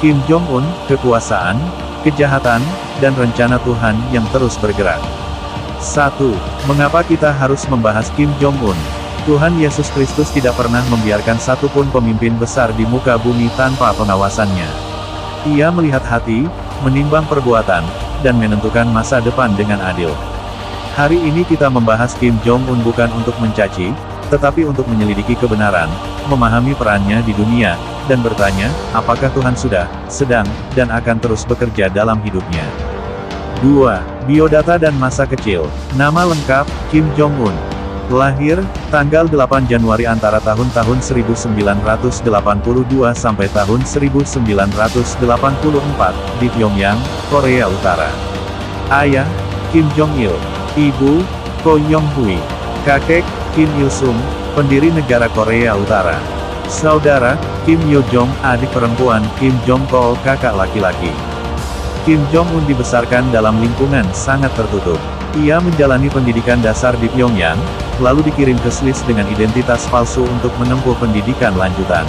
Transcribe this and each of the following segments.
Kim Jong-un, kekuasaan, kejahatan, dan rencana Tuhan yang terus bergerak. 1. Mengapa kita harus membahas Kim Jong-un? Tuhan Yesus Kristus tidak pernah membiarkan satupun pemimpin besar di muka bumi tanpa pengawasannya. Ia melihat hati, menimbang perbuatan, dan menentukan masa depan dengan adil. Hari ini kita membahas Kim Jong-un bukan untuk mencaci, tetapi untuk menyelidiki kebenaran, memahami perannya di dunia, dan bertanya, apakah Tuhan sudah, sedang, dan akan terus bekerja dalam hidupnya. 2. Biodata dan masa kecil. Nama lengkap, Kim Jong-un. Lahir, tanggal 8 Januari antara tahun-tahun 1982 sampai tahun 1984, di Pyongyang, Korea Utara. Ayah, Kim Jong-il. Ibu, Ko Yong-hui. Kakek, Kim Il-sung, pendiri negara Korea Utara. Saudara, Kim Yo-jong, adik perempuan, Kim Jong-kol, kakak laki-laki. Kim Jong-un dibesarkan dalam lingkungan sangat tertutup. Ia menjalani pendidikan dasar di Pyongyang, lalu dikirim ke Swiss dengan identitas palsu untuk menempuh pendidikan lanjutan.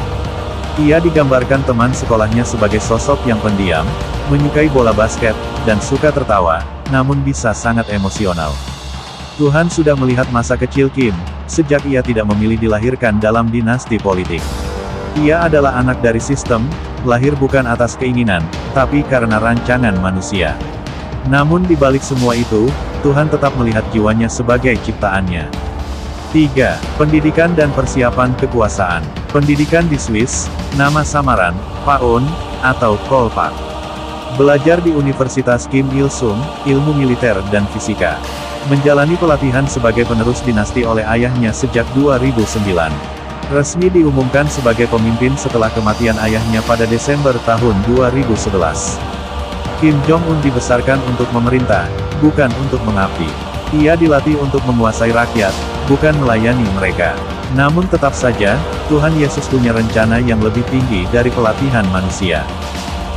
Ia digambarkan teman sekolahnya sebagai sosok yang pendiam, menyukai bola basket, dan suka tertawa, namun bisa sangat emosional. Tuhan sudah melihat masa kecil Kim, sejak ia tidak memilih dilahirkan dalam dinasti politik. Ia adalah anak dari sistem, lahir bukan atas keinginan, tapi karena rancangan manusia. Namun di balik semua itu, Tuhan tetap melihat jiwanya sebagai ciptaannya. 3. Pendidikan dan persiapan kekuasaan. Pendidikan di Swiss, nama samaran, PAON, atau Kolpak. Belajar di Universitas Kim Il-sung, ilmu militer dan fisika. Menjalani pelatihan sebagai penerus dinasti oleh ayahnya sejak 2009. Resmi diumumkan sebagai pemimpin setelah kematian ayahnya pada Desember tahun 2011. Kim Jong-un dibesarkan untuk memerintah, bukan untuk mengabdi. Ia dilatih untuk menguasai rakyat, bukan melayani mereka. Namun tetap saja, Tuhan Yesus punya rencana yang lebih tinggi dari pelatihan manusia.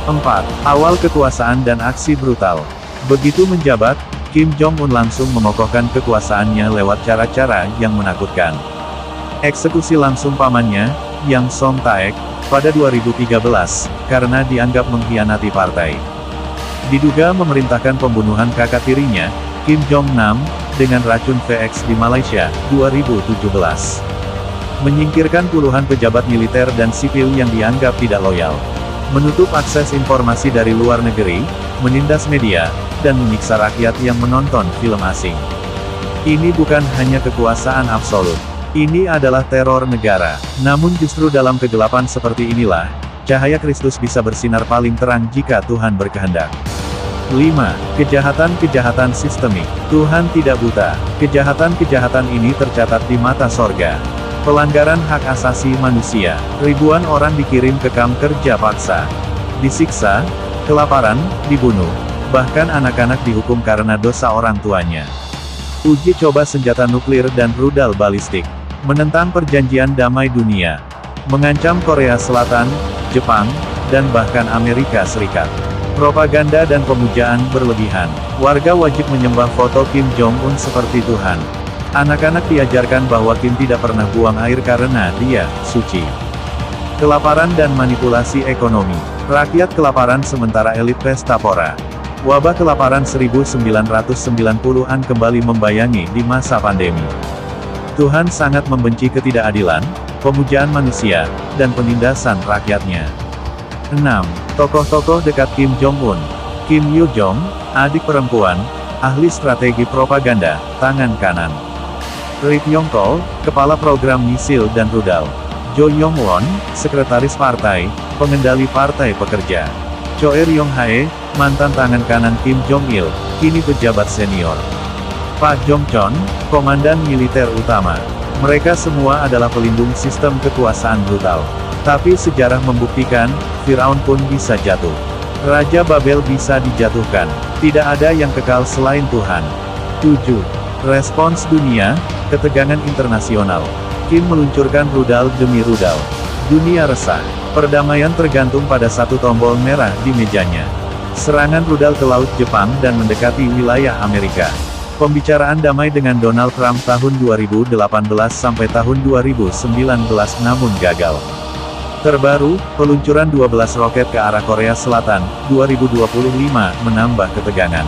4. Awal kekuasaan dan aksi brutal. Begitu menjabat, Kim Jong-un langsung mengokohkan kekuasaannya lewat cara-cara yang menakutkan. Eksekusi langsung pamannya, Yang Song-taek, pada 2013, karena dianggap mengkhianati partai. Diduga memerintahkan pembunuhan kakak tirinya, Kim Jong-nam, dengan racun VX di Malaysia, 2017. Menyingkirkan puluhan pejabat militer dan sipil yang dianggap tidak loyal. Menutup akses informasi dari luar negeri, menindas media, dan menyiksa rakyat yang menonton film asing. Ini bukan hanya kekuasaan absolut. Ini adalah teror negara. Namun justru dalam kegelapan seperti inilah, cahaya Kristus bisa bersinar paling terang jika Tuhan berkehendak. 5. Kejahatan-kejahatan sistemik. Tuhan tidak buta. Kejahatan-kejahatan ini tercatat di mata sorga. Pelanggaran hak asasi manusia. Ribuan orang dikirim ke kamp kerja paksa. Disiksa, kelaparan, dibunuh. Bahkan anak-anak dihukum karena dosa orang tuanya. Uji coba senjata nuklir dan rudal balistik. Menentang perjanjian damai dunia. Mengancam Korea Selatan, Jepang, dan bahkan Amerika Serikat. Propaganda dan pemujaan berlebihan. Warga wajib menyembah foto Kim Jong-un seperti Tuhan. Anak-anak diajarkan bahwa Kim tidak pernah buang air karena dia suci. Kelaparan dan manipulasi ekonomi. Rakyat kelaparan sementara elit pesta pora. Wabah kelaparan 1990-an kembali membayangi di masa pandemi. Tuhan sangat membenci ketidakadilan, pemujaan manusia, dan penindasan rakyatnya. 6. Tokoh-tokoh dekat Kim Jong-un. Kim Yo-jong, adik perempuan, ahli strategi propaganda, tangan kanan. Ri Yong-kol, kepala program misil dan rudal. Jo Yong-won, sekretaris partai, pengendali partai pekerja. Choe Ryong-hae, mantan tangan kanan Kim Jong-il, kini pejabat senior. Pak Jong-chon, komandan militer utama. Mereka semua adalah pelindung sistem kekuasaan brutal. Tapi sejarah membuktikan, Firaun pun bisa jatuh. Raja Babel bisa dijatuhkan. Tidak ada yang kekal selain Tuhan. 7. Respons dunia, ketegangan internasional. Kim meluncurkan rudal demi rudal. Dunia resah. Perdamaian tergantung pada satu tombol merah di mejanya. Serangan rudal ke Laut Jepang dan mendekati wilayah Amerika. Pembicaraan damai dengan Donald Trump tahun 2018 sampai tahun 2019 namun gagal. Terbaru, peluncuran 12 roket ke arah Korea Selatan, 2025, menambah ketegangan.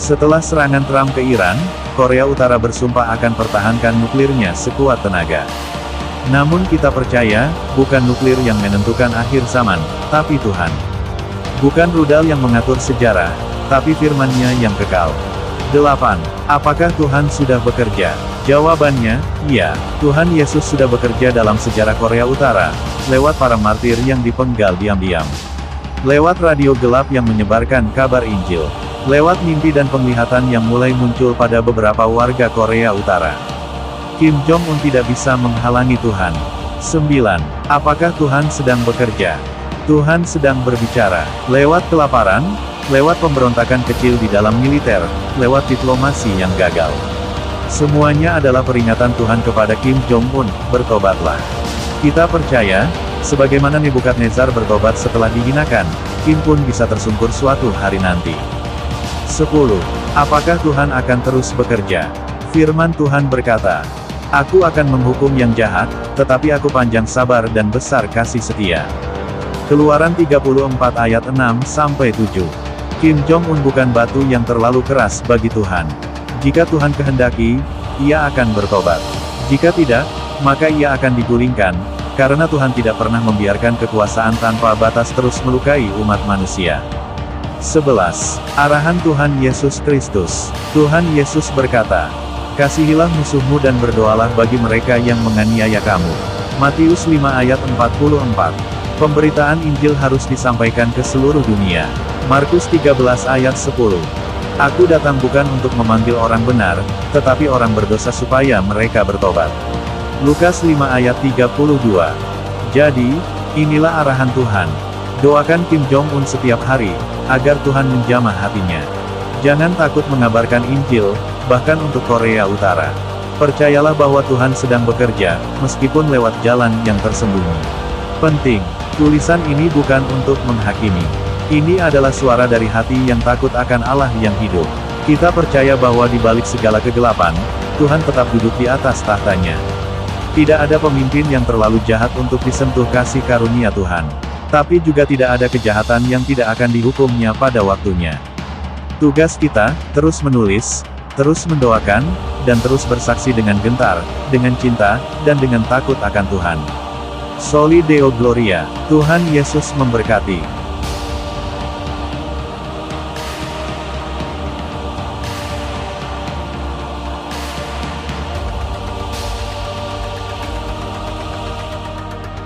Setelah serangan Trump ke Iran, Korea Utara bersumpah akan pertahankan nuklirnya sekuat tenaga. Namun kita percaya, bukan nuklir yang menentukan akhir zaman, tapi Tuhan. Bukan rudal yang mengatur sejarah, tapi firman-Nya yang kekal. 8. Apakah Tuhan sudah bekerja? Jawabannya, iya, Tuhan Yesus sudah bekerja dalam sejarah Korea Utara, lewat para martir yang dipenggal diam-diam. Lewat radio gelap yang menyebarkan kabar Injil. Lewat mimpi dan penglihatan yang mulai muncul pada beberapa warga Korea Utara. Kim Jong-un tidak bisa menghalangi Tuhan. 9. Apakah Tuhan sedang bekerja? Tuhan sedang berbicara. Lewat kelaparan, lewat pemberontakan kecil di dalam militer, lewat diplomasi yang gagal. Semuanya adalah peringatan Tuhan kepada Kim Jong-un, bertobatlah. Kita percaya, sebagaimana Nebukadnezar bertobat setelah dihinakan, Kim pun bisa tersungkur suatu hari nanti. 10. Apakah Tuhan akan terus bekerja? Firman Tuhan berkata, "Aku akan menghukum yang jahat, tetapi aku panjang sabar dan besar kasih setia." Keluaran 34 ayat 6-7. Kim Jong-un bukan batu yang terlalu keras bagi Tuhan. Jika Tuhan kehendaki, ia akan bertobat. Jika tidak, maka ia akan digulingkan, karena Tuhan tidak pernah membiarkan kekuasaan tanpa batas terus melukai umat manusia. 11. Arahan Tuhan Yesus Kristus. Tuhan Yesus berkata, "Kasihilah musuhmu dan berdoalah bagi mereka yang menganiaya kamu." Matius 5 ayat 44. Pemberitaan Injil harus disampaikan ke seluruh dunia. Markus 13 ayat 10. Aku datang bukan untuk memanggil orang benar, tetapi orang berdosa supaya mereka bertobat. Lukas 5 ayat 32. Jadi, inilah arahan Tuhan. Doakan Kim Jong-un setiap hari, agar Tuhan menjamah hatinya. Jangan takut mengabarkan Injil, bahkan untuk Korea Utara. Percayalah bahwa Tuhan sedang bekerja, meskipun lewat jalan yang tersembunyi. Penting, tulisan ini bukan untuk menghakimi. Ini adalah suara dari hati yang takut akan Allah yang hidup. Kita percaya bahwa di balik segala kegelapan, Tuhan tetap duduk di atas tahtanya. Tidak ada pemimpin yang terlalu jahat untuk disentuh kasih karunia Tuhan. Tapi juga tidak ada kejahatan yang tidak akan dihukumnya pada waktunya. Tugas kita, terus menulis, terus mendoakan, dan terus bersaksi dengan gentar, dengan cinta, dan dengan takut akan Tuhan. Soli Deo Gloria, Tuhan Yesus memberkati.